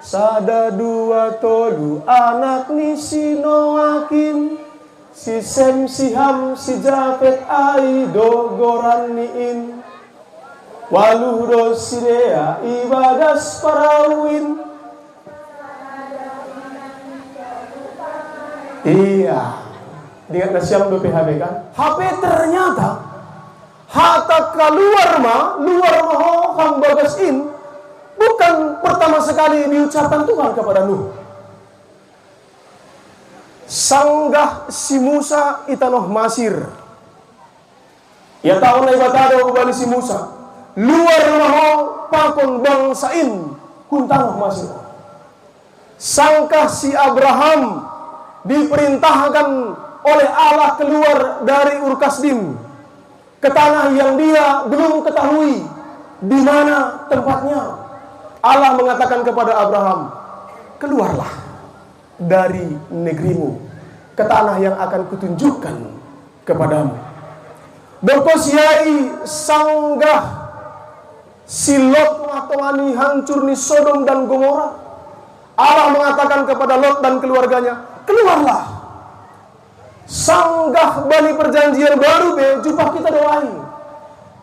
sada dua tolu anak ni si Noakin, si Sem, si Ham, si Jafet, Aido, Goran niin, waluh do si Dea, ibadas parawin. Iya, ingat na siyam do PHB kan? HP ternyata hata keluar luar ho hambagas in, bukan pertama sekali diucapkan Tuhan kepada Nuh. Sanggah si Musa itanoh Masir. Ya tahu na ibatado ubali si Musa. Luar ho pakon bangsain kuntanoh Masir. Sangkah si Abraham diperintahkan oleh Allah keluar dari Ur Kasdim ke tanah yang dia belum ketahui di mana tempatnya. Allah mengatakan kepada Abraham, keluarlah dari negerimu ke tanah yang akan kutunjukkan kepadamu. Berkosiai sanggah si Lot matongani hancur ni Sodom dan Gomora. Allah mengatakan kepada Lot dan keluarganya, keluarlah. Sanggah bali perjanjian baru jumpa kita doai.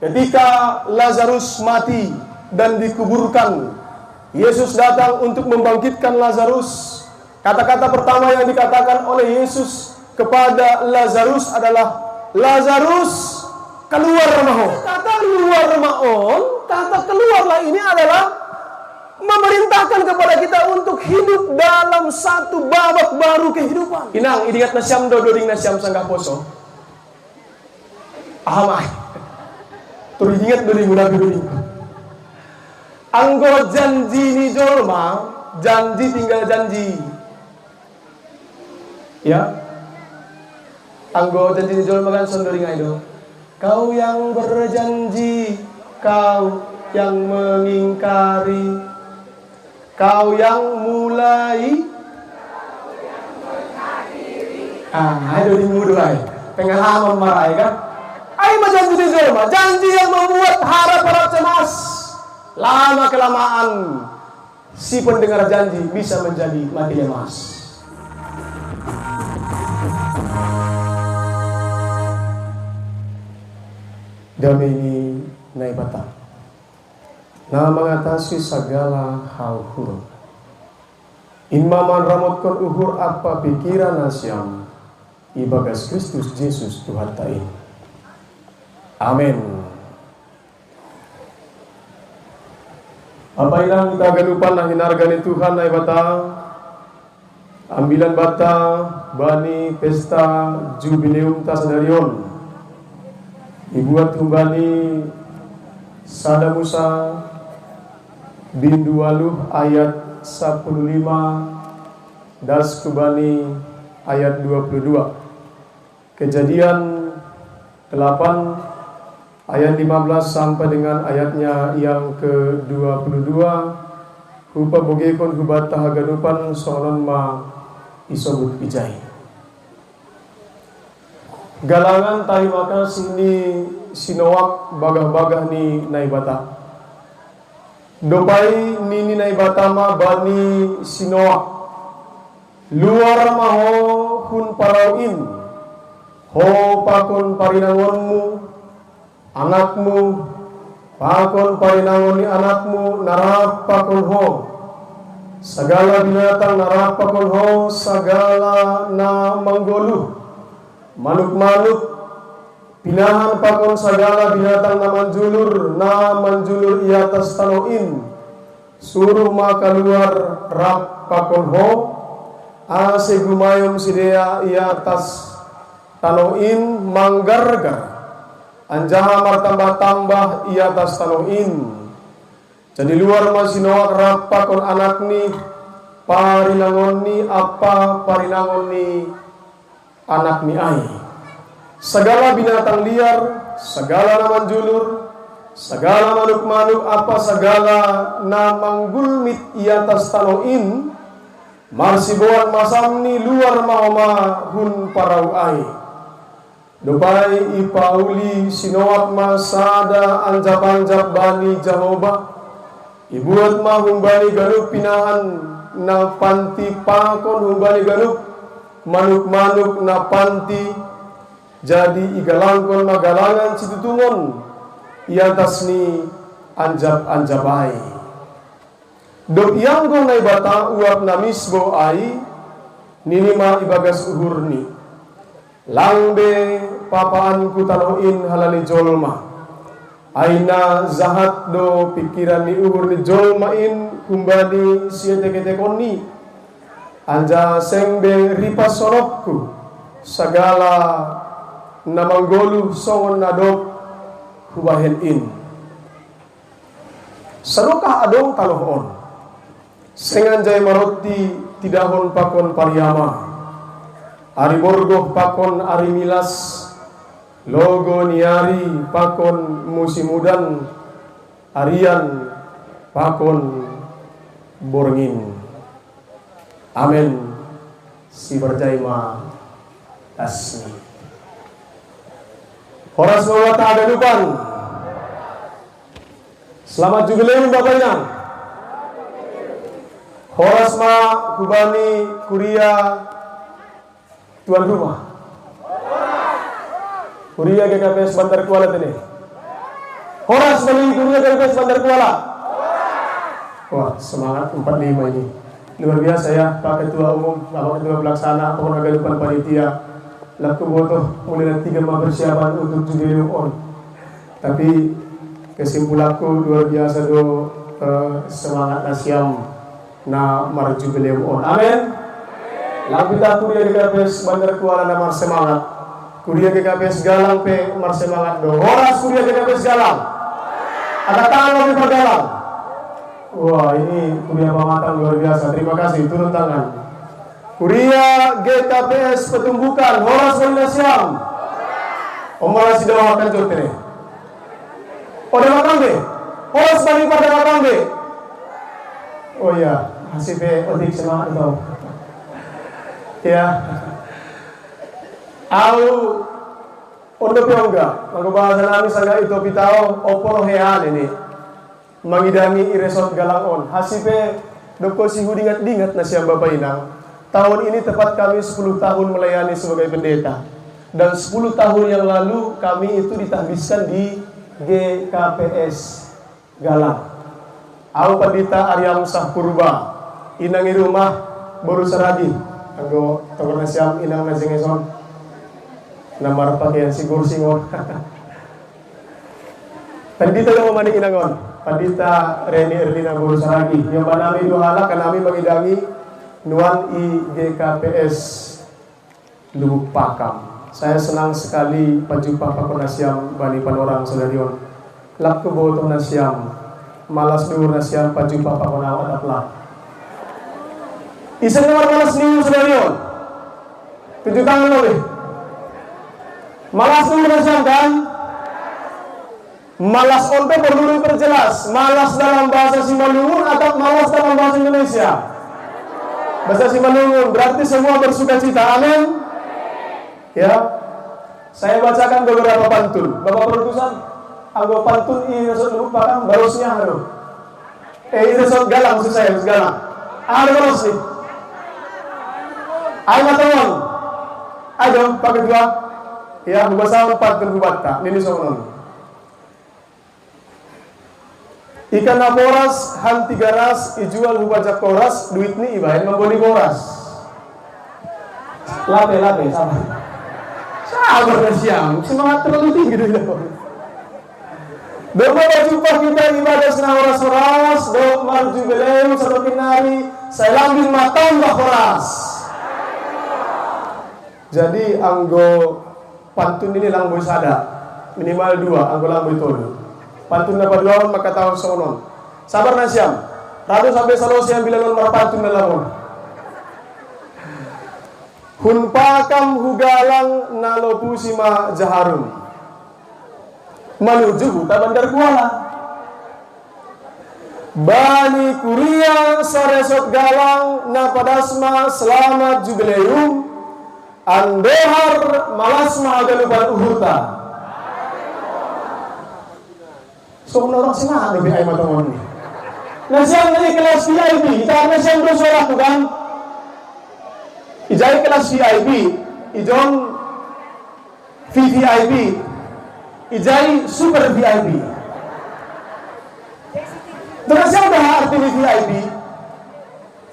Ketika Lazarus mati dan dikuburkan, Yesus datang untuk membangkitkan Lazarus. Kata-kata pertama yang dikatakan oleh Yesus kepada Lazarus adalah, Lazarus keluar mahon. Kata keluar mahon, kata keluarlah ini adalah memerintahkan kepada kita untuk hidup dalam satu babak baru kehidupan. Inang, ingat nasyam dododing nasyam sanggah poso. Ahamai. Terus ingat doding udah doding. Anggo janji ni jolma, janji tinggal janji. Ya. Anggo janji ni jolma kan sondoring aido. Kau yang berjanji, kau yang mengingkari, kau yang mulai, ayo di mudu ay, pengalaman marai kan? Ay janji di jolma, janji yang membuat harap cemas. Lama kelamaan si pendengar janji bisa menjadi mati lemas. Damai ini naik batang. Nah mengatasi segala hal huruf. Inmaman ramotkan uhur apa pikiran nasyam ibagas Kristus Yesus Tuhan ta'in. Amin. Apa ilang kita ganupan na hinargani Tuhan na bata, ambilan bata bani pesta jubileum tasanarion, ibuat humbani sada Musa bindu waluh ayat 15 das kubani ayat 22, Kejadian 8 ayat 15 sampai dengan ayatnya yang ke-22. Hupa bogekon hubat tahaganupan sonon ma isobut ijai. Galangan tahi maka sini sinowak bagah-bagah ni naibata. Dopai nini naibata ma bani sinowak. Luar maho hun parauin. Ho pakon parinangonmu, anakmu, pakon parinangon ni anakmu, narap pakon ho. Segala binatang narap pakon ho, segala na manggoluh. Manuk-manuk, pinahan pakon segala binatang na manjulur i atas tanoin. Suruh maka luar rap pakon ho, ase gumayom sidea i atas tanoin manggargar. Anjaha martambah-tambah i atas tanoin. Jadi luar masinoak rapa kon anak ni parinangon ni apa parinangon ni anak ni ai. Segala binatang liar, segala naman julur, segala manuk-manuk apa segala namang gulmit i atas tanoin. Marsibuan masam ni luar mahoma hun parau ai. Dopai ipauli sinowat masada anjap-anjap bani Jehovah Ibuat mah humbani ganup pinahan na panti pakon humbani ganup manuk-manuk na panti jadi igalangkon magalangan situtungon iantas ni anjab-anjabai. Dok ianggo na ibata uap na misbo ay ninima ibagas uhurni. Langbe papaan ku tanoin halali jolma. Aina zahat do pikiran ni uhur ni jolmain kumbani siya teke-tekon ni. Anja sengbe ripa sorokku sagala namanggolu songon nadok hubahen in. Sarukah adong talohon. Senganjay maroti tidahon pakon pariyama. Ari borgoh pakon ari milas, logo niari pakon musimudan, arian pakon borngin. Amin. Si berjaima tasmi. Horas mawata ada depan. Selamat jubileum Bapak Inang. Horas ma kubani kuria tuan rumah. Kuria GKPS Bandar Kuala ini. Horas beli kuria GKPS Bandar Kuala. Wah, semangat 45 ini. Luar biasa ya, Pak Ketua Umum, Bapak Ketua Pelaksana, pengusaha depan panitia. Laku botoh mulai nanti gemar persiapan untuk jubileum on. Tapi kesimpulanku luar biasa do semangat nasiam na mar jubileum on. Amin. Lalu kita kuliah GKPS Bandar Kuala na mar semangat. Kuliah GKPS Galang pe mar semangat do. Horas kuliah GKPS Galang. Ada tangan lebih pergalang. Wah, ini kuliah pamatang luar biasa. Terima kasih, turun tangan. Kuliah GKPS Petumbukan, horas wali siam. Omara si dawa akan jotre. Ode makambe. Horas bani pada makambe. Oh iya, hasibe odik semangat itu. Ya. Au ondo piongga, bahasa nami sangga itu pitao oporo hean ini. Mangidami iresot galangon. Hasibe doko si hudingat-dingat na siang Bapak Inang. Tahun ini tepat kami 10 tahun melayani sebagai pendeta. Dan 10 tahun yang lalu kami itu ditahbiskan di GKPS Galang. Aku pendeta Arya Musah Purba. Inangi rumah baru seragi. Anggo tokor nasiam inang nasengeson. Namar pakaian sigur singon. Pendeta yang memandang inangon. Pendeta Reni Erlina baru seragi. Yang banami duhala kanami mengidangi Nuan I GKPS Lubuk Pakam. Saya senang sekali pajupah pakon nasiam bani panorang Sodarion. Lap kebotoh nasiam, malas dur nasiam pajupah pakon awat aplak. Isen nomor malas dur Sodarion. Tujuh tangan lebih. Malas dur nasiam kan? Malas onto perlu diperjelas. Malas dalam bahasa Simalungun atau malas dalam bahasa Indonesia? Bahasa Simalungun berarti semua bersuka cita. Amin. Ya, saya bacakan beberapa pantun. Bapak produsen, anggo pantun ini resot Lubuk Pakam barosnya haru. Ini resot Galang maksud saya, Galang. Ada baros nih. Ayo teman. Ayo Pak Ketua. Ya, bahasa pantun bubata. Ini sonon. Ikan naporas, hanti garas, ijual hubajak koras, duit ni ibahin membeli koras. Lape, sabar. Sabar na siang, semangat terlalu tinggi dulu. Doa jumpa kita ibadah senang horas-horas, doa marju beleu, satu kinari, saya lambil matang bah horas. Jadi anggo pantun ini lang boy sada, minimal 2, anggo lang boy todo. Pantun dapat lawan maka tahun sonon. Sabar nasiam. Rado sampai salosiam bila non marpantun na lawan. Hun pakam hugalang nalopu sima jaharum. Menuju huta Bandar Kuala. Bani kuria saresot galang na padasma selamat jubileum. Andehar malasma agaluban uhuta. So orang sih nggak lebih ayam atau Nasiam dari kelas VIP, kita nasiam bersuara bukan? Ijai kelas VIP, ijon VVIP, ijai super VIP. Terus yang dah arti VVIP,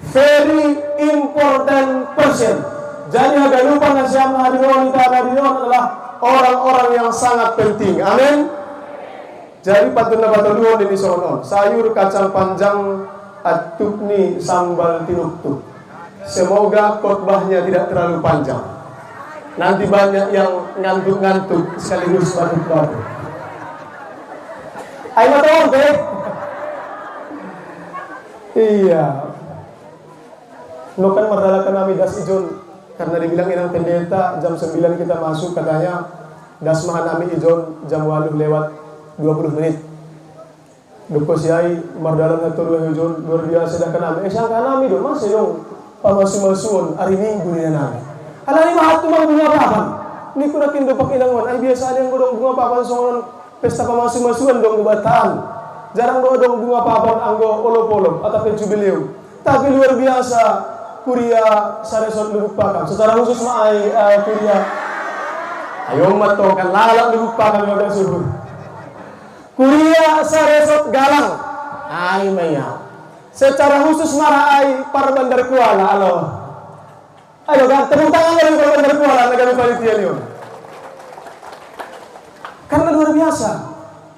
very important person. Jadi agak lupa nasiam hadirin adalah orang-orang yang sangat penting. Amin. Jadi patutnya bataluan ini sonon. Sayur kacang panjang atupni sambal tinuktuk. Semoga khotbahnya tidak terlalu panjang. Nanti banyak yang ngantuk-ngantuk sekaligus batuk-batuk. Ayo tahu deh. Iya. Lo kan merdalakan kami das ijon karena dibilang inang pendeta jam 9 kita masuk, katanya das mahan kami ijon jam 8 lewat 20 menit. Duko siai mardalan na turu ijon luar biasa dah kanami. Sangka nami do masih dong pamasu-masuon hari Minggu ni nami. Alani mahat tumang bunga papan. Ni ko nakin do pakinangon ay biasa yang godong bunga papan soon pesta pamasu-masuon dong gubataan. Jarang do dong bunga papan anggo olop-olop ataupun jubileu. Tapi luar biasa kuria saresot lubuk pakam. Secara khusus maai kuria ayo matokan lalak lubuk pakam yang ada suruh. Kuria saresot galang ay maya. Secara khusus marai para Bandar Kuala. Halo. Ayo kan tepuk tangan dari para Bandar Kuala negara panitia ini. Karena luar biasa.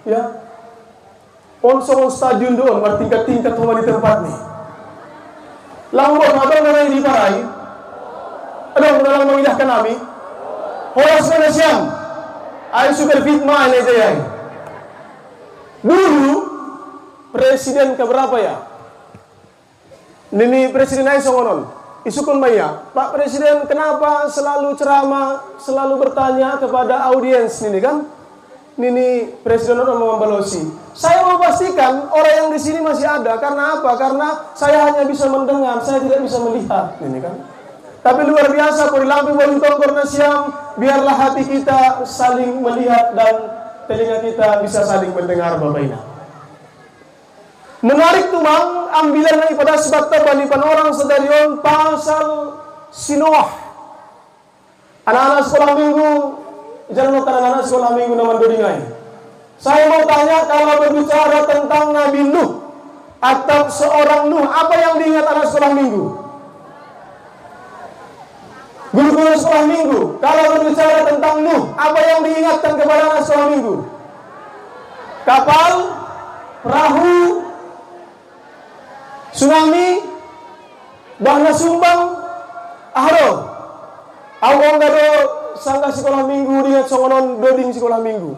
Ya. Onsong stadion doon bertingkat-tingkat cuma di tempat nih. Lambot abang namanya di parai. Aduh dalam mengindahkan kami. Horas mana siang. Ay super fitma ini aja ya. Dulu presiden keberapa ya? Nini presiden ay songonon. Isukun maya. Pak Presiden kenapa selalu ceramah, selalu bertanya kepada audiens ini kan? Nini presiden orang membalosi. Saya mau pastikan orang yang di sini masih ada. Karena apa? Karena saya hanya bisa mendengar, saya tidak bisa melihat. Ini kan? Tapi luar biasa, kuri lampu balintong korna siam, biarlah hati kita saling melihat dan telinga kita bisa saling mendengar Bapak Ina. Menarik tumang ambilan daripada sebab tabanipan orang sedarion pasal Sinoah. Anak-anak sekolah minggu, jangan lupa anak-anak sekolah minggu naman dodingai. Saya mau tanya, kalau berbicara tentang Nabi Nuh atau seorang Nuh, apa yang diingat anak sekolah minggu? Guru-guru sekolah minggu, kalau berbicara tentang Nuh, apa yang diingatkan kepada anak sekolah minggu? Kapal, perahu, tsunami, bahna sumbang, ahro. Awang gado sangka sekolah minggu diingat songonon doding sekolah minggu.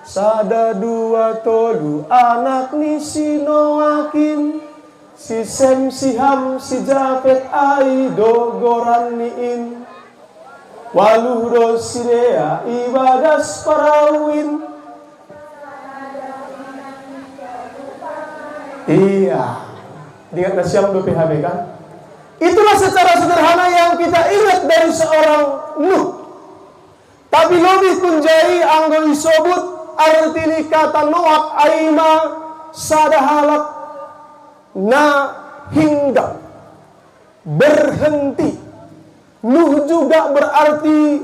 Sada dua tolu anak ni si Noakin, si Sem si Ham si Japet ai dogoran niin, waluh do si Dea ibadas parawin. Iya, diingat na siam do PHB kan? Itulah secara sederhana yang kita ingat dari seorang Nuh. Tapi lebih kunjai anggo isobut arti kata Noak aima sadahalak na hingga berhenti. Nuh juga berarti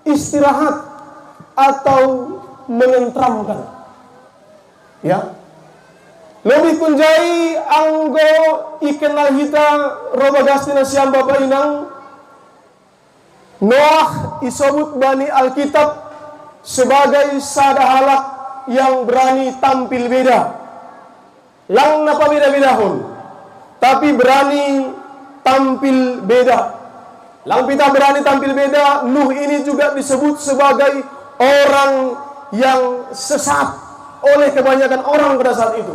istirahat atau menentramkan. Ya. Lebih kunjai anggo ikenal hita robagastina siam Bapak Inang Noah isobut bani Alkitab sebagai sadahalak yang berani tampil beda. Lang napa beda-bedahon, tapi berani tampil beda. Lang pita berani tampil beda, Nuh ini juga disebut sebagai orang yang sesat oleh kebanyakan orang pada saat itu.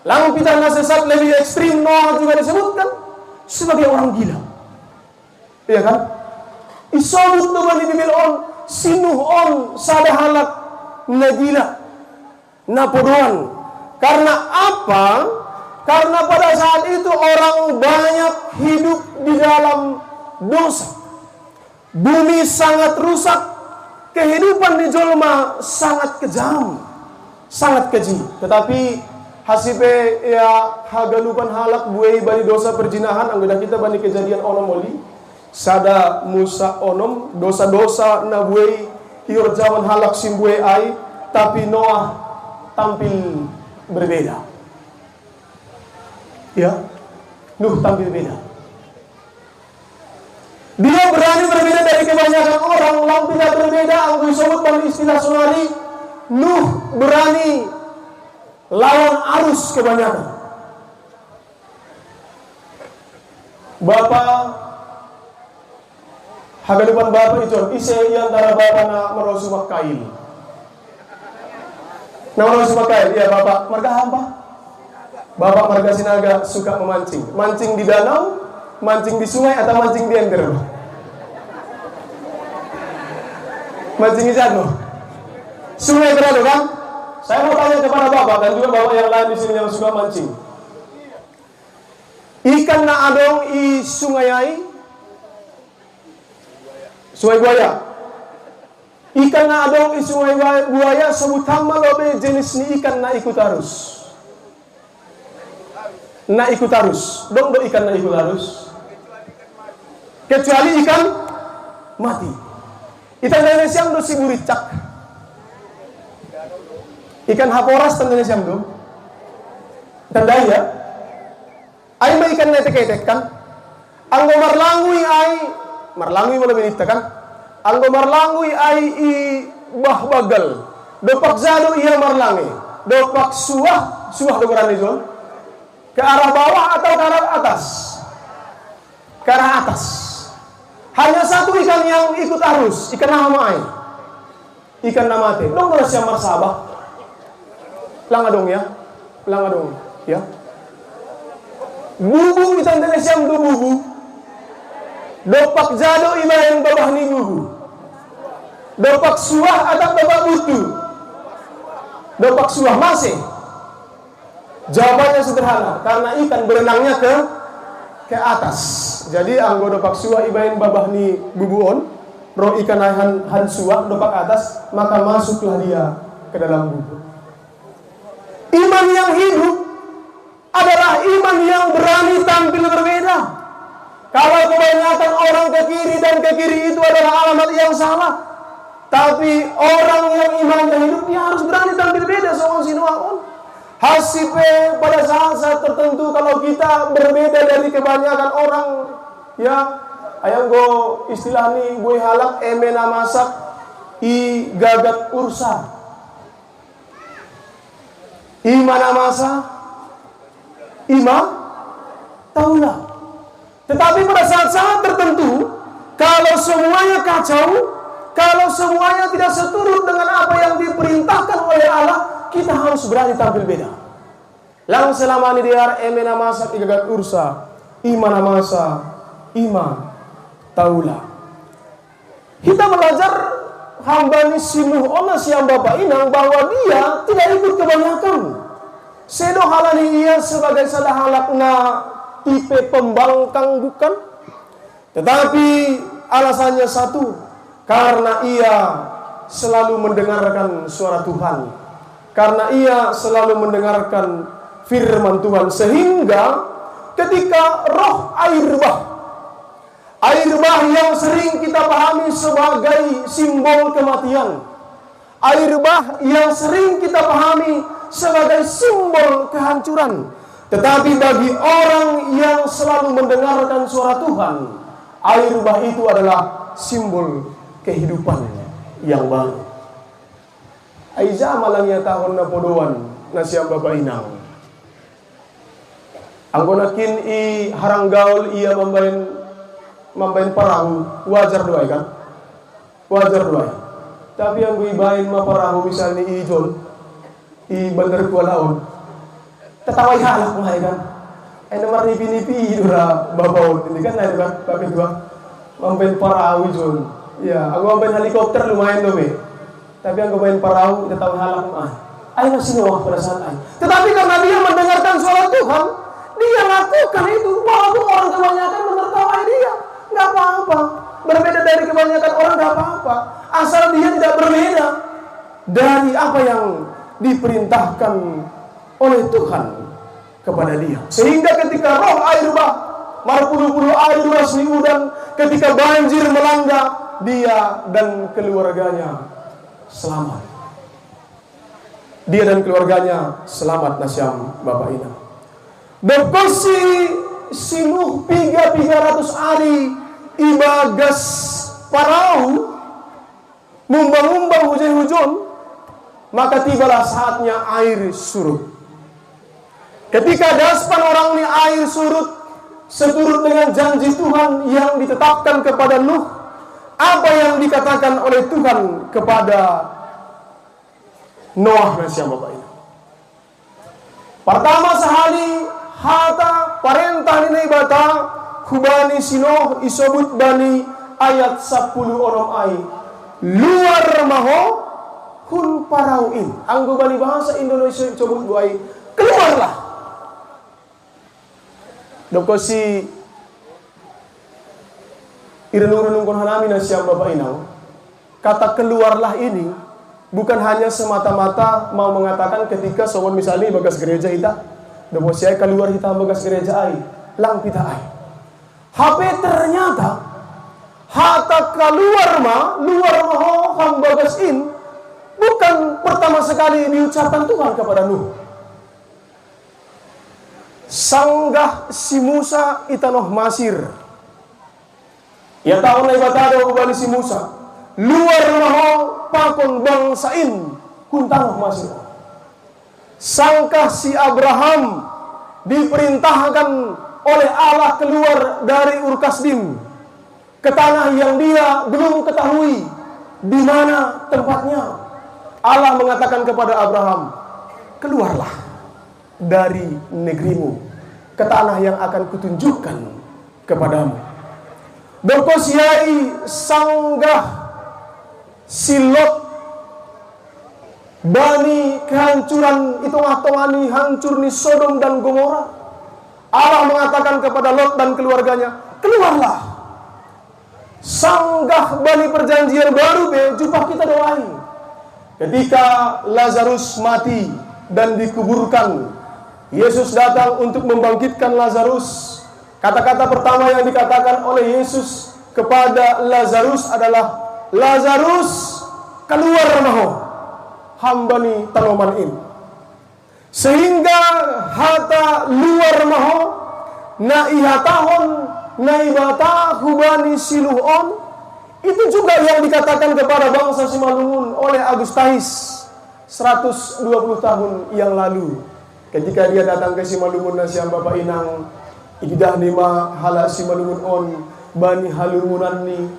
Lang pita na sesat lebih ekstrim, Noah juga disebutkan sebagai orang gila. Iya kan? Isobut naman ibibilon sinuhon sadahalak na gila, na podoan. Karena apa? Karena pada saat itu orang banyak hidup di dalam dosa. Bumi sangat rusak, kehidupan di jolma sangat kejam, sangat keji. Tetapi hasipe ya hagalupan halak buai bani dosa perjinahan anggota kita bani kejadian onom oli sada Musa onom dosa-dosa na buai hior jaman halak simbuai ai, tapi Noah tampil berbeda. Ya, Nuh tampil beda. Dia berani berbeda dari kebanyakan orang, lampirnya berbeda. Anggo disebut dalam istilah sonari, Nuh berani lawan arus kebanyakan. Bapak hagadupan bapak itu ise antara bapak na merosumak kail. Na merosumak kail, ya bapak marga hampa. Bapak marga Sinaga suka memancing. Mancing di danau, mancing di sungai atau mancing di ember? Mancing di jatuh. Sungai berada kan? Saya mau tanya kepada bapak dan juga bapak yang lain di sini yang suka mancing. Ikan na adong i sungai ai, sungai buaya. Ikan na adong i sungai buaya sebutan malobe jenis ni ikan na ikut arus. Na ikut arus, dong do ikan na ikut arus. Kecuali ikan mati. Ikan Indonesia do si buricak. Ikan haporas tan Indonesia do. Tandai ya. Ai may ikan na teketek kan. Anggo marlangui ai, marlangui mo lebih kan. Anggo marlangui ai i bah bagal. Do pakzado iya marlangi. Do pak suah do berani zon. Ke arah bawah atau ke arah atas? Ke arah atas. Hanya satu ikan yang ikut arus, ikan nama air. Ikan nama mati. Dong kalau siapa marsabah. Langa dong ya. Langa dong ya. Bubu kita Indonesia do bubu. Dopak jado ima yang bawah ni bubu. Dopak suah atau dopak butu. Dopak suah masih. Jawabannya sederhana, karena ikan berenangnya ke atas. Jadi anggo dopak suah ibain babah ni bubuon, roh ikan han suah dopak atas, maka masuklah dia ke dalam bubu. Iman yang hidup adalah iman yang berani tampil berbeda. Kalau kebanyakan orang ke kiri dan ke kiri itu adalah alamat yang salah. Tapi orang yang imannya hidup dia harus berani tampil beda soal sinuaon. Hasipe pada saat tertentu kalau kita berbeda dari kebanyakan orang, ya, ayang go istilah ni gue halak emena masak i gagat ursa. Imana masa ima tahulah. Tetapi pada saat-saat tertentu, kalau semuanya kacau, kalau semuanya tidak seturut dengan apa yang diperintahkan oleh Allah, kita harus berani tampil beda. Lang selama ni diar emena masa igagat ursa, imana masa ima taula. Kita belajar hamba ni sinuh ona siang bapak inang bahwa dia tidak ikut kebanyakan. Sedo halani ia sebagai salah halak na tipe pembangkang bukan, tetapi alasannya satu, karena ia selalu mendengarkan suara Tuhan, karena ia selalu mendengarkan firman Tuhan, sehingga ketika roh air bah yang sering kita pahami sebagai simbol kematian, air bah yang sering kita pahami sebagai simbol kehancuran, tetapi bagi orang yang selalu mendengarkan suara Tuhan, air bah itu adalah simbol kehidupan yang baru. Aiza malangnya tahun na podoan na siyang bapak inang. Anggonakin i haranggaul ia membain perahu, wajar doai kan? Wajar doai. Tapi yang gue ibain ma perahu misalnya i John, i Bandar Kualaon, tetawai halak mahal kan? Nomor nipi-nipi dura babaw, ini kan ada kan? Bapak dua, membain perahu John. Ya, aku membain helikopter lumayan doa. Tapi yang main perahu tetawai halak mahal. Ayo masih Noah pada saat itu. Tetapi karena dia mendengarkan suara Tuhan, dia lakukan itu. Walaupun orang kebanyakan menertawai dia, nggak apa-apa. Berbeda dari kebanyakan orang nggak apa-apa. Asal dia tidak berbeda dari apa yang diperintahkan oleh Tuhan kepada dia. Sehingga ketika roh air bah, marpulu-pulu air deras udan, ketika banjir melanda, dia dan keluarganya selamat. Dia dan keluarganya selamat nasyam Bapak Ina. Berkosi sinuh 300 hari ibagas parau mumbang-mumbang hujan-hujan, maka tibalah saatnya air surut. Ketika daspan orang ini air surut, seturut dengan janji Tuhan yang ditetapkan kepada Nuh, apa yang dikatakan oleh Tuhan kepada Noah nasyam Bapak Ina. Pertama sehali hata parentah nini bata kubani sinoh isobut bani ayat 10 orang ai luar maho kun parauin anggo bani bahasa Indonesia cobut buai keluarlah. Dokosi irenung-renung kon hanami nasyam Bapak Ina. Kata keluarlah ini bukan hanya semata-mata mau mengatakan ketika sowan misalnya bagas gereja kita, dokosi ai keluar kita bagas gereja ai, lang pita ai. HP ternyata hata keluar luar maho hambagas in bukan pertama sekali diucapkan Tuhan kepada Nuh. Sanggah si Musa itanoh Masir. Ya tahun na ibatado ubani si Musa. Luar maho pakon bangsain kuntanoh Masir. Sangkah si Abraham diperintahkan oleh Allah keluar dari Ur Kasdim ke tanah yang dia belum ketahui di mana tempatnya. Allah mengatakan kepada Abraham, keluarlah dari negerimu ke tanah yang akan kutunjukkan kepadamu. Berkosiai sanggah silot bani kehancuran itu ngatongani hancur ni Sodom dan Gomora. Allah mengatakan kepada Lot dan keluarganya, keluarlah. Sanggah bani perjanjian baru jumpa kita doai. Ketika Lazarus mati dan dikuburkan, Yesus datang untuk membangkitkan Lazarus. Kata-kata pertama yang dikatakan oleh Yesus kepada Lazarus adalah, Lazarus keluar maho hambani tanoman ini. Sehingga hata luar maho na ihatahon na ibata hubani siluhon, itu juga yang dikatakan kepada bangsa Simalungun oleh Agustais 120 tahun yang lalu. Ketika dia datang ke Simalungun nasyam Bapak Inang, ikidah nima halak Simalungun on bani halungunan ni,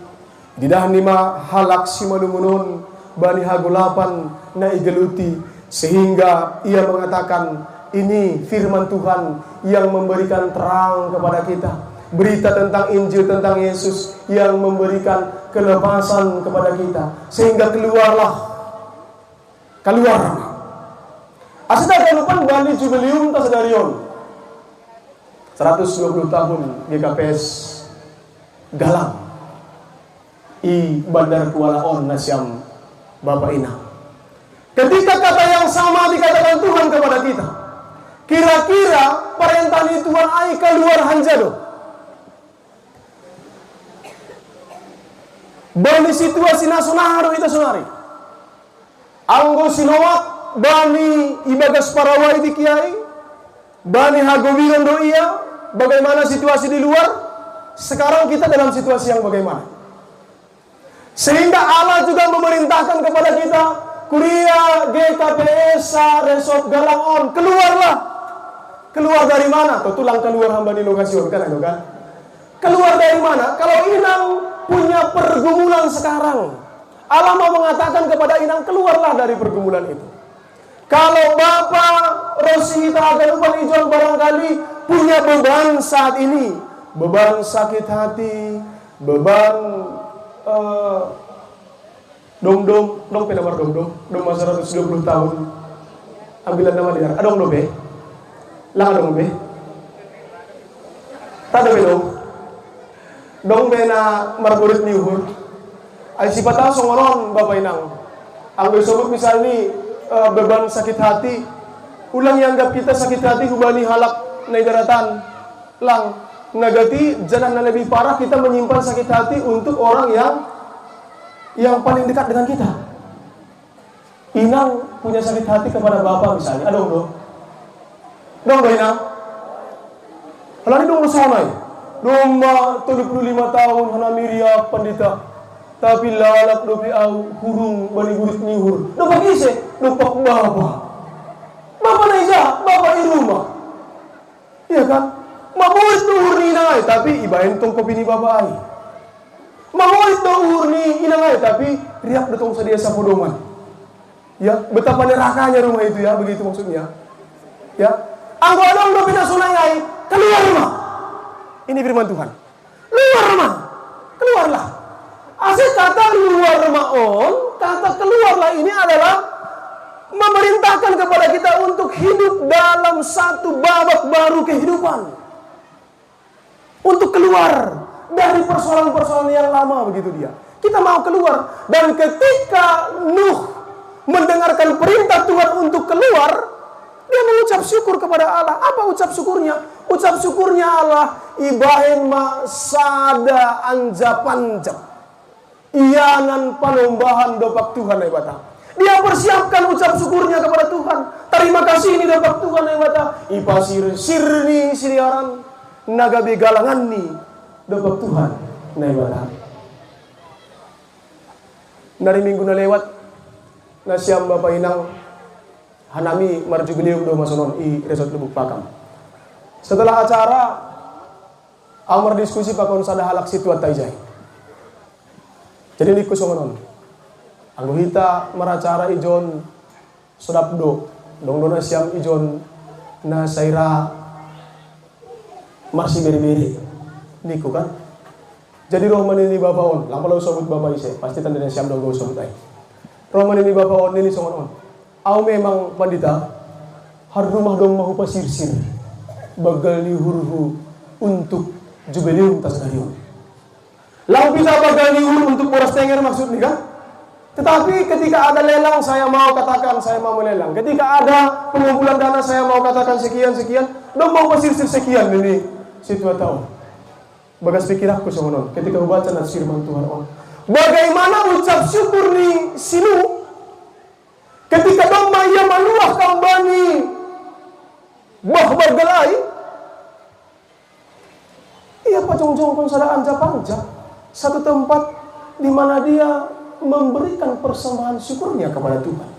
ikidah nima halak Simalungun on bani hagulapan na igeluti, sehingga ia mengatakan ini firman Tuhan yang memberikan terang kepada kita, berita tentang Injil tentang Yesus yang memberikan kelepasan kepada kita, sehingga keluar. Asita kalupan bani jubileum tasadarion 120 tahun GKPS Galang i Bandar Kuala On nasyam Bapak Ina. Ketika kata yang sama dikatakan Tuhan kepada kita, kira-kira perintah Tuhan ai keluar hanjado. Bani situasi nasional itu sonari. Anggo sinowat bani ibagas parawai di kiai, bani hagobiran doia, bagaimana situasi di luar? Sekarang kita dalam situasi yang bagaimana? Sehingga Allah juga memerintahkan kepada kita, kuliah GKPS Resort Galang On, keluarlah. Keluar dari mana? Tulang keluar hamba di lokasi kan itu kan? Keluar dari mana? Kalau Inang punya pergumulan sekarang, Allah mau mengatakan kepada Inang, keluarlah dari pergumulan itu. Kalau Bapak Rosita akan upah ijon barangkali punya beban saat ini, beban sakit hati, beban dom penamar dom masa 120 tahun, ambilan nama dia, adong dobe, lang adong dobe, tak dobe dong bena marburit niuhur, ay sipata songoron Bapak Inang, ang disebut misalnya beban sakit hati, Ulang yang anggap kita sakit hati hubani halak na daratan lang ngagati jalan na lebih parah, kita menyimpan sakit hati untuk orang yang paling dekat dengan kita. Inang punya sakit hati kepada bapak misalnya, dong Inang. Kalau ini dong sonai, dong 35 tahun hana miriak pandita, tapi lalap dopi au hurung bani gurit nihur. Dong pakise, dong pak bapak naija, bapak di rumah, iya kan? Mamulit do hurni inangay, tapi ibahin tong kopi ni bapak ay. Mamulit do hurni inangay, tapi riak datong sa dia sa podoman. Ya, betapa nerakanya rumah itu ya, begitu maksudnya. Ya, ang adong do pinasunay ay, keluar rumah. Ini firman Tuhan. Keluar rumah, keluarlah. Asal kata keluar rumah kata keluarlah ini adalah memerintahkan kepada kita untuk hidup dalam satu babak baru kehidupan. Untuk keluar dari persoalan-persoalan yang lama, begitu dia. Kita mau keluar. Dan ketika Nuh mendengarkan perintah Tuhan untuk keluar, dia mengucap syukur kepada Allah. Apa ucap syukurnya? Ucap syukurnya Allah, ibahin ma sada anja panjang. Iyanan panombahan dopak Tuhan ay bata. Dia persiapkan ucap syukurnya kepada Tuhan. Terima kasih ini dopak Tuhan ay bata. Ipasir sirni siriaran. Nagabi galangan ni dopak Tuhan na ibadah. Nari minggu na lewat na siyam Bapak Inang hanami marjubileum do masonon i Resort Lubuk Pakam. Setelah acara amar diskusi pakon sada halak situat taijay. Jadi ni kusongonon. Anggo hita maracara ijon sodapdo dong dona siyam ijon na saira masih beri-beri niku kan. Jadi rohman ini bapak on lampau sobut bapak ise pasti tanda dan siam dong go sobut ay. Rohman ini bapak on ini songon on. Au memang pandita har rumah dong mahu pasir-sir bagal ni hurhu untuk jubileum tas kalian. Lau bisa bagal ni hurhu untuk boras tenger maksud nih kan. Tetapi ketika ada lelang saya mau katakan saya mau melelang. Ketika ada pengumpulan dana saya mau katakan sekian dong mau pasir-sir sekian ini. Situa tahu. Bagas pikir aku songonon ketika membaca firman Tuhan on. Bagaimana ucap syukur ni sinu ketika domba ia maluah kambani bah bergelai. Ia pacong-jong pun sada anja panja satu tempat di mana dia memberikan persembahan syukurnya kepada Tuhan.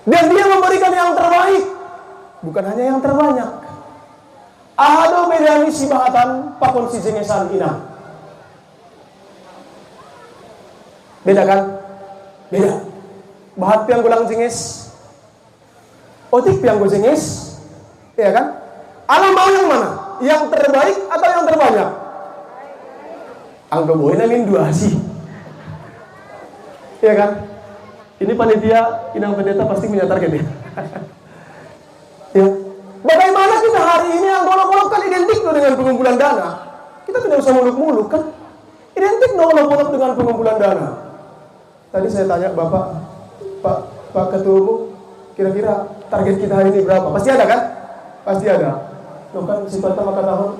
Dan dia memberikan yang terbaik, bukan hanya yang terbanyak. Ahado bedani si bahatan pakon si jengesan inang. Beda kan? Beda. Bahat piang gulang jenges, otik piang gue jenges, iya kan? Alam mau yang mana? Yang terbaik atau yang terbanyak? Anggo boy namin dua sih. Iya kan? Ini panitia inang pendeta pasti menyatakan dia. Ya. Bagaimana kita hari ini yang golok-golok kan identik dengan pengumpulan dana. Kita tidak usah muluk-muluk kan. Identik golok-golok dengan pengumpulan dana. Tadi saya tanya Bapak, Pak Ketua Umum, kira-kira target kita hari ini berapa? Pasti ada kan? Pasti ada. Loh kan sifatnya maka tahun.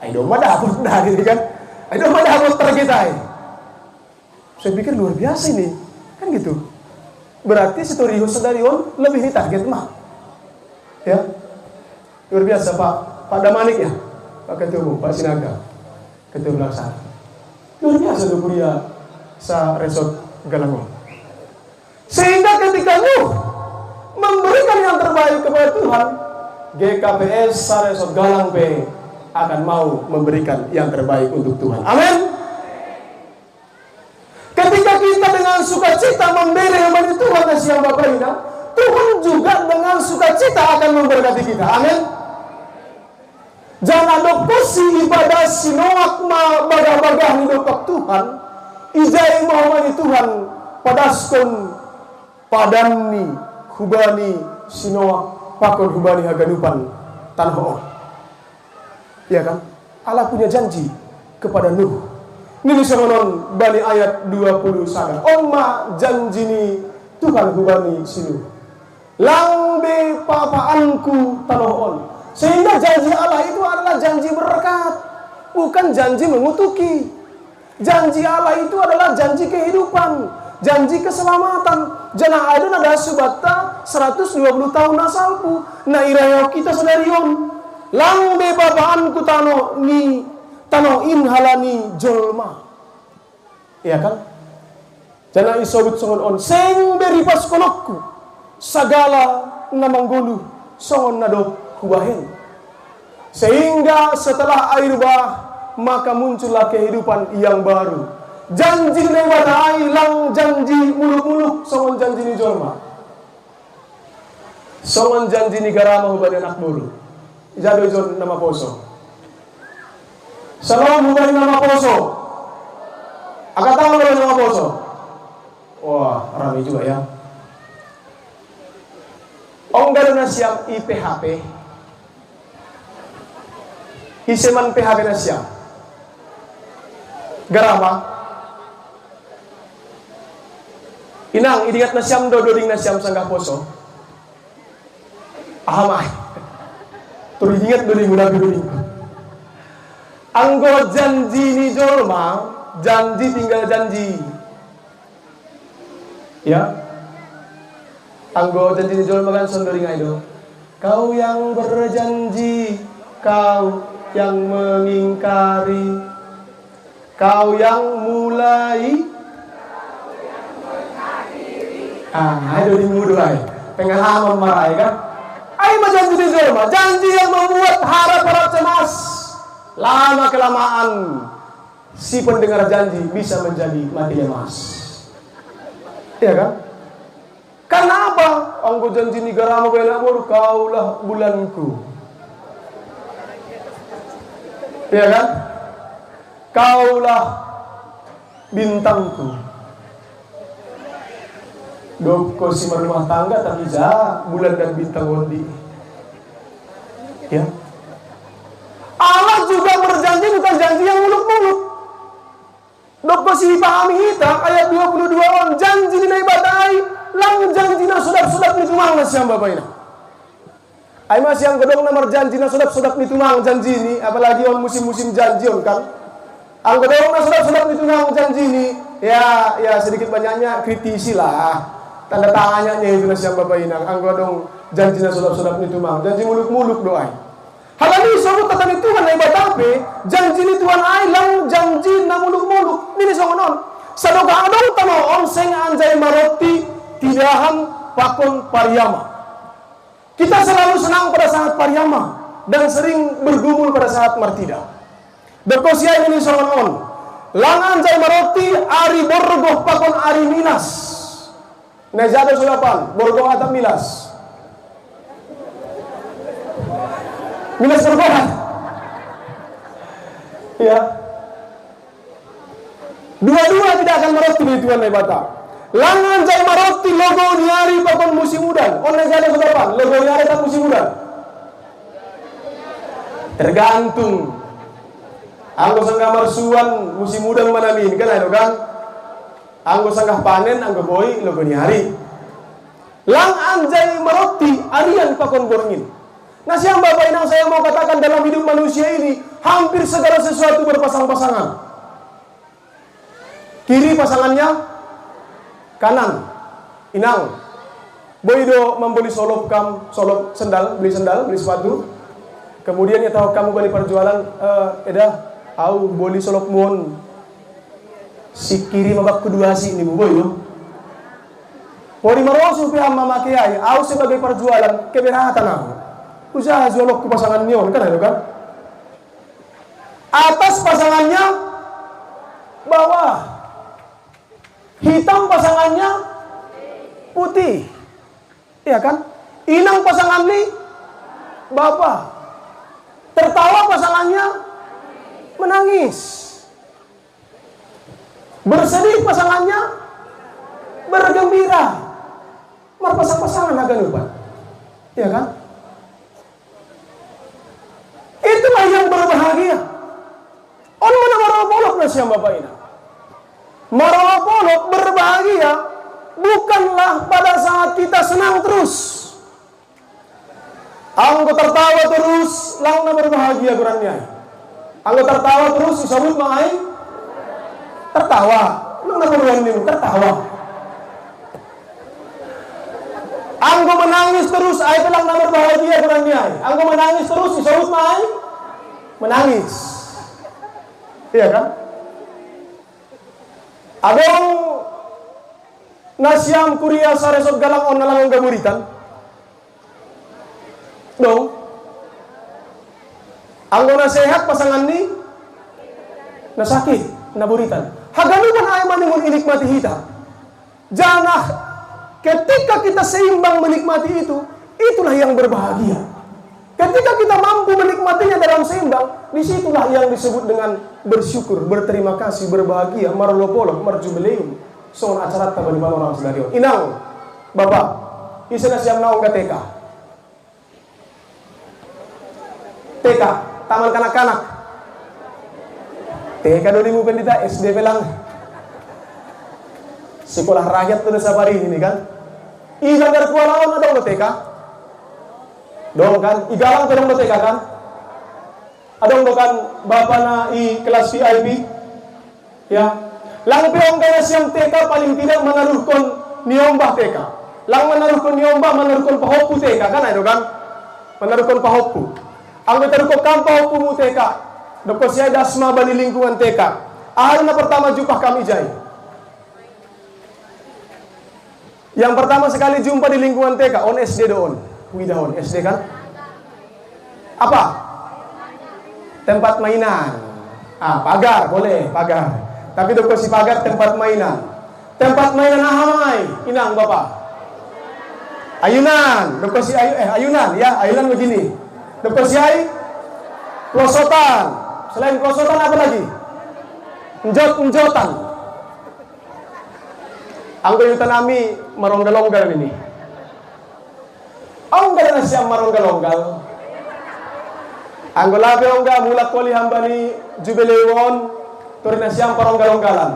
Ayo mah dapur dah gitu kan. Ayo mah dapur target ay. Saya pikir luar biasa ini. Kan gitu. Berarti Sitorius Sedarion lebih di target mah. Ya. Luar biasa Pak Damanik ya, Pak Ketua Umum, Pak Sinaga, Ketua Pelaksana. Luar biasa tuh kuliah sa Resort Galangong. Sehingga ketika Nuh memberikan yang terbaik kepada Tuhan, GKPS sa Resort Galang P akan mau memberikan yang terbaik untuk Tuhan. Amin. Ketika kita dengan sukacita memberi hamba Tuhan dan siang Bapak Ina, Tuhan juga dengan sukacita akan memberkati kita. Amin. Jangan adopsi ibadah sinoak ma bagah-bagah hidup Tuhan. Ijai mahomani Tuhan padaskon padani hubani sinoak pakon hubani haganupan tanho. Ya kan? Allah punya janji kepada Nuh. Ini sononon bani ayat 20 sana. Oma janji ni Tuhan hubani sinu. Langbe papaanku tanohon. Sehingga janji Allah itu adalah janji berkat, bukan janji mengutuki. Janji Allah itu adalah janji kehidupan, janji keselamatan. Jangan ada nada subata 120 tahun asalku. Na irayo kita sadarion. Langbe papaanku tano inhalani jolma. Iya kan? Jangan isobut songon on. Seng beri pas konokku. Sagala namanggulu songon nado kubahin. Sehingga setelah air bah, maka muncullah kehidupan yang baru. Janji lewat lang janji muluk-muluk songon janji ni jolma. Songon janji ni garama hubani anak buru. Jado jon nama poso. Salam hubani nama poso. Akatang hubani nama poso. Wah, ramai juga ya. Onggal na siyam IPHP. Iseman PHP na siyam. Garama. Inang, idingat na siyam dododing na siyam sanggah poso. Ahamay. Turidingat doding muna doding. Anggo janji ni jolma, janji tinggal janji. Ya. Anggo janji ni jolma kan sondori ngaido. Kau yang berjanji, kau yang mengingkari, kau yang mulai. Ayo di mudu ay. Pengalaman marai kan? Ay janji ni jolma, janji yang membuat harap cemas. Lama kelamaan si pendengar janji bisa menjadi mati lemas. Iya kan? Karena apa? Anggo janji ni garama bela mur kaulah bulanku. Iya kan? Kaulah bintangku. Doko si rumah tangga tapi bulan dan bintang wondi. Ya. Allah juga berjanji bukan janji yang muluk-muluk. Doko si pahami kita ayat 22 on janji dinai badai lang janji na sudap-sudap ni tumang na siyang bapak ina. Ay mas yang gedong nomor janji na sudap-sudap ni tumang janji ni, apalagi on musim-musim janji on kan. Ang gedong na sudap-sudap ni tumang janji ni, ya sedikit banyaknya kritisi lah. Tanda tangannya itu na siyang bapak ina. Ang gedong janji na sudap-sudap ni tumang, janji muluk-muluk doay. Halani sobut tatan itu kan ibadah tapi janji ni Tuhan ay lang janji na muluk-muluk. Nini songonon. Sadoga adong tanoon seng anjay maroti tidahan pakon pariyama. Kita selalu senang pada saat pariyama dan sering bergumul pada saat martida. Berkosia ini songonon. Lang anjay maroti ari borgoh pakon ari minas. Nejado sulapan borgoh atap milas. Minas berkohan. Ya. Dua-dua tidak akan meroti di Tuhan Nebata. Langan jai maroti logo nyari pakon musim udan. Onne jada sedapan logo nyari tak musim udan. Tergantung. Anggo sanggah marsuan musim udan manamin kan ayo kan. Anggo sanggah panen anggo boy logo nyari. Lang anjay maroti arian pakon gorngin. Nah siang Bapak Inang saya mau katakan dalam hidup manusia ini hampir segala sesuatu berpasang-pasangan. Kiri pasangannya kanan. Inang boydo membeli solop sendal, beli sepatu. Kemudian ya tahu kamu beli perjualan au beli solop muon. Si kiri mabak kedua si ini boydo. Pori marosu pe amma makiai, au sebagai perjualan keberatan aku. Usaha jualok ke pasangan nion kan itu kan? Atas pasangannya bawah, hitam pasangannya putih, iya kan? Inang pasangan ni bapak, tertawa pasangannya menangis, bersedih pasangannya bergembira, marpasang-pasangan agak lupa, iya kan? Itulah yang berbahagia. On mana marapolok na siyang bapak ina. Marapolok berbahagia bukanlah pada saat kita senang terus. Anggo tertawa terus, lang na berbahagia kurang niya. Anggo tertawa terus, isabut maay, tertawa. Lang na beruan niyo, tertawa. Anggo menangis terus, ay ito lang na berbahagia kurang niya. Anggo menangis terus, isabut maay, menangis. Iya kan? Adong nasyam kuria saresot galang on nalang ang gamuritan. Dong. Anggo na sehat pasangan ni nasakit, naburitan. Hagano man ay maningon inikmati hita. Jangan ketika kita seimbang menikmati itu, itulah yang berbahagia. Ketika kita mampu menikmatinya dalam seimbang, disitulah yang disebut dengan bersyukur, berterima kasih, berbahagia, marlopolok, marjubileum. Soal acara tabah di orang sedarion. Inang, Bapak, isena siam naong ka TK, taman kanak-kanak. TK dulu mo pendita, SD lang. Sekolah rakyat tuh sa pari ini kan. Ilang dari kualaon ada mo TK? Dong kan, igalang tuh mo TK kan? Adong kan bapak na i kelas VIP. Ya. Lang piong kaya siyang TK paling tidak menaruhkan niombah TK. Lang menaruhkan niombah menaruhkan pahopu TK kan ayo kan? Menaruhkan pahopu. Ang menaruhkan kan pahopu mu TK. Doko siya dasma bani lingkungan TK. Ahal na pertama jumpa kami jay. Yang pertama sekali jumpa di lingkungan TK on SD doon. Widahon SD kan? Apa? Tempat mainan. Pagar boleh, pagar. Tapi doko si pagar tempat mainan. Tempat mainan ahamay, inang Bapak. Ayunan, doko si ayunan ya, ayunan begini. Doko si pelosotan. Selain pelosotan apa lagi? Enjot-enjotan. Ang kayutan nami maronggal-onggal ini. Ang gala na siya maronggal-onggal. Ang gulabi ongga mulak koli hambani jubilewon. Turin na siyang paronggal-onggalan.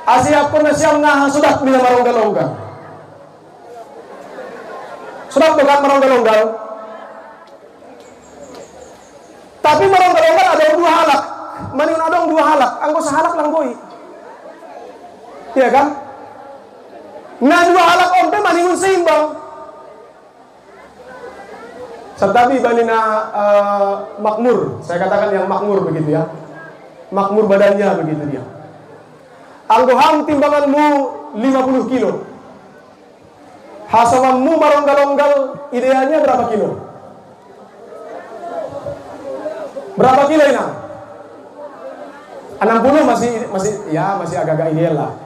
Asiyap ko na siyang nahasudat nila maronggal-onggal. Sudat bukan maronggal-onggal. Tapi maronggal-onggal ada dua halak. Maningon adong dua halak. Anggo sa halak lang boy. Iya kan? Nah dua halak onte maningon seimbang. Tetapi bani na makmur. Saya katakan yang makmur begitu ya. Makmur badannya begitu dia. Anggoham timbanganmu 50 kilo. Hasawanmu maronggal-onggal idealnya berapa kilo? Berapa kilo ini? 60 masih agak-agak ideal lah.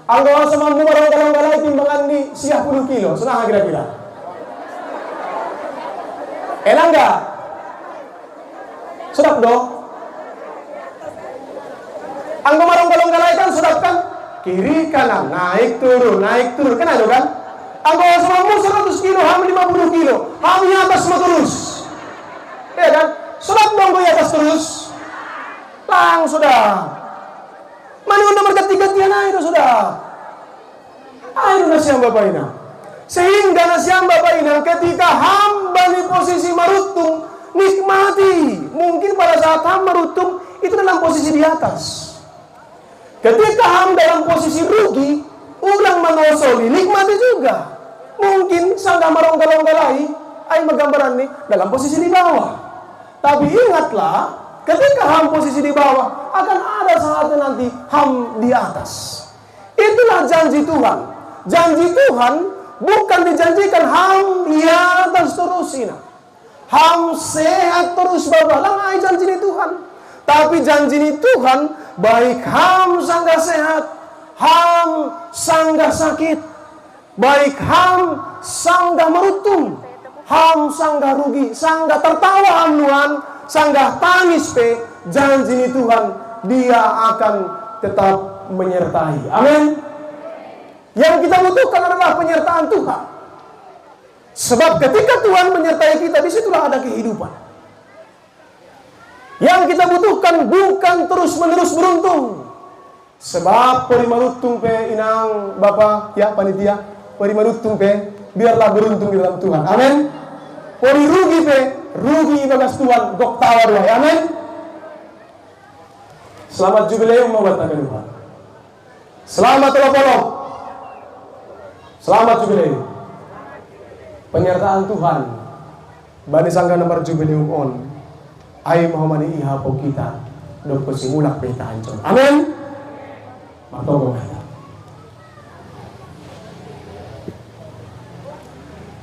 Anggoham hasawanmu maronggal-onggal timbangan ni 10 kilo. Senang kira-kira. Enak enggak? Sedap dong. Anggo maronggal-onggal kan sedap kan? Kiri kanan, naik turun kan ada kan? Anggo semamu 100 kilo, ham 50 kilo, ham di atas semua terus. Ya kan? Sedap dong di atas terus. Lang sudah. Mana nomor ketiga nah itu sudah. Ayo nasiam Bapak ina. Sehingga nasiam Bapak ina ketika hamba di posisi marutung nikmati. Mungkin pada saat hamba marutung itu dalam posisi di atas. Ketika ham dalam posisi rugi, ulang mengosoli, nikmati juga. Mungkin sangga maronggal-onggalai, ay magambaran nih dalam posisi di bawah. Tapi ingatlah, ketika ham posisi di bawah, akan ada saatnya nanti ham di atas. Itulah janji Tuhan. Janji Tuhan bukan dijanjikan ham di atas terus ini. Ham sehat terus Bapak, lang ay janji ni Tuhan. Tapi janji ni Tuhan, baik ham sangga sehat, ham sangga sakit, baik ham sangga merutung, ham sangga rugi, sangga tertawa ham nuan, sangga tangis pe, janji ni Tuhan, dia akan tetap menyertai. Amin. Yang kita butuhkan adalah penyertaan Tuhan. Sebab ketika Tuhan menyertai kita, disitulah ada kehidupan. Yang kita butuhkan bukan terus-menerus beruntung. Sebab perimarutung pe inang Bapak ya panitia, perimarutung pe biarlah beruntung di dalam Tuhan. Amin. Pori rugi ibagas Tuhan gok tawa doa. Amin. Selamat jubileum buat Tuhan. Selamat tolong. Selamat jubileum. Penyertaan Tuhan. Bani sangga nomor jubileum on. Ai Muhammad iha po kita. Dok simulak peta hancur. Amin. Matogong kita.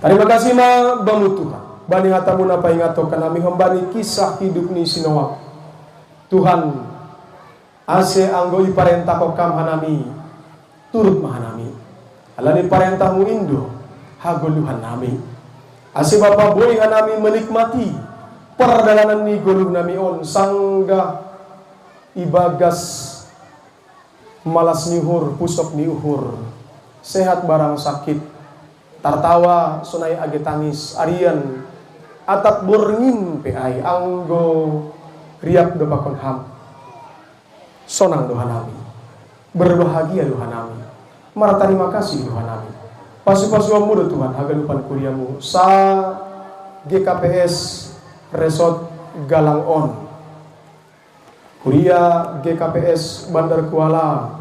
Terima kasih ma bangun Tuhan. Bani hatamu napa ingato kanami hambani kisah hidup ni Sinoa. Tuhan ase anggo iparentah kokam hanami turut mahanami. Alani parentahmu indo hagoluhan nami. Ase Bapa boy hanami menikmati perjalanan ni golug nami on sangga ibagas malas nihur pusok ni uhur sehat barang sakit tartawa sunai age tangis arian atap borngin ai anggo riak do bakon ham sonang doha nami berbahagia doha nami mara terima kasih doha nami pasu-pasu muda Tuhan hagalupan kuriamu sa GKPS Resort Galang On kuria GKPS Bandar Kuala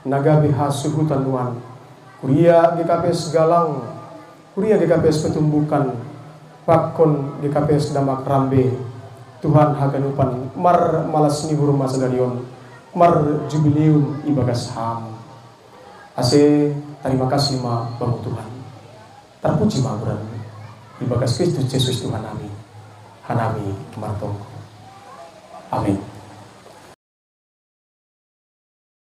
Nagabe Hasuhutan Nuan kuria GKPS Galang kuria GKPS Petumbukan Pakon GKPS Damak Rambe Tuhan haganupan mar malas nihur masa darion mar jubileum ibagas ham ase terima kasih ma bangun Tuhan terpuji maguran ibagas Kristus Yesus Tuhan amin hanami martong amin.